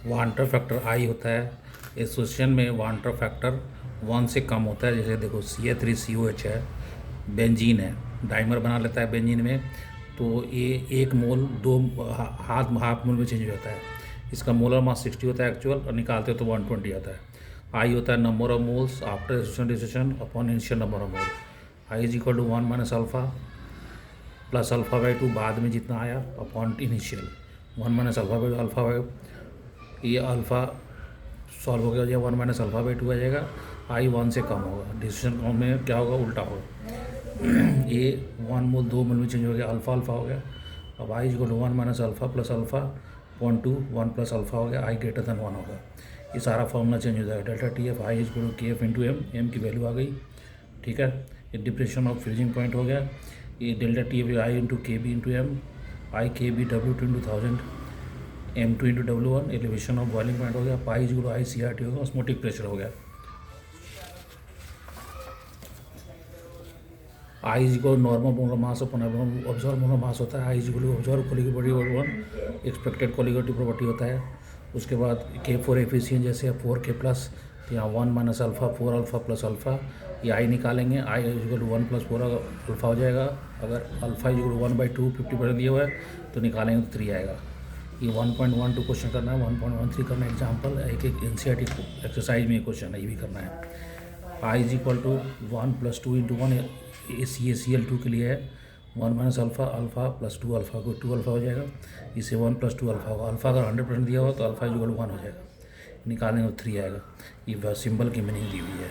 Water factor I होता है। Association में वांटर फैक्टर 1 से कम होता है। जैसे देखो CH3COH है, बेंजीन है, डाइमर बना लेता है बेंजीन में, तो ये 1 मोल 2 हाफ मोल में चेंज हो जाता है। इसका मोलर मास 60 होता है एक्चुअल, और निकालते हो तो 120 आता है। आई होता है number of moles after association decision upon initial number of mole. I is equal to 1 minus alpha plus alpha by 2 बाद में जितना आया upon initial 1 minus alpha by alpha by, ये अल्फ़ा सॉल्व हो गया, हो जाएगा 1 माइनस अल्फा बाई 2 आ जाएगा। आई 1 से कम होगा, डिसीजन में क्या होगा, उल्टा होगा। ये 1 मोल 2 मोल में चेंज हो गया, अल्फ़ा अल्फ़ा हो गया। अब i equal to 1 minus alpha plus alpha point 2 1 plus alpha हो गया, आई ग्रेटर दैन 1 होगा। ये सारा फॉर्मूला चेंज हो जाएगा। Delta T F i equal to K f into m, m की वैल्यू आ गई, ठीक है। ये डिप्रेशन ऑफ फ्रीजिंग पॉइंट हो गया। ये delta T F i into K B into M, i K B W2 into 1000 M2 into W1, elevation of boiling point हो गया। Pi equal to i CRT होगा, ऑस्मोटिक प्रेशर हो गया। I is equal normal molar mass upon observe molar mass होता है। I is equal observe colligative 1 expected colligative property होता है। उसके बाद K4 एफिशिएंट जैसे 4K प्लस, तो यहाँ 1 minus alpha 4 alpha plus alpha, ये आई निकालेंगे। आई इज इक्वल 1 प्लस 4 अल्फा हो जाएगा। अगर अल्फा इज इक्वल 1/2 50% दिया हुआ है तो निकालेंगे तो 3 आएगा। ये 1.12 क्वेश्चन करना है, 1.13 करना है एग्जाम्पल। एक NCERT एक्सरसाइज में ये क्वेश्चन है, ये भी करना है। I is equal to 1 plus 2 into 1 ACL2 के लिए है 1 minus alpha alpha plus 2 alpha को 2 अल्फा हो जाएगा। इसे 1 प्लस 2 अल्फा होगा। अल्फा अगर 100% दिया हुआ तो अल्फा इज इक्वल 1 हो जाएगा, निकालेंगे तो 3 आएगा। ये सिंबल की मीनिंग दी हुई है।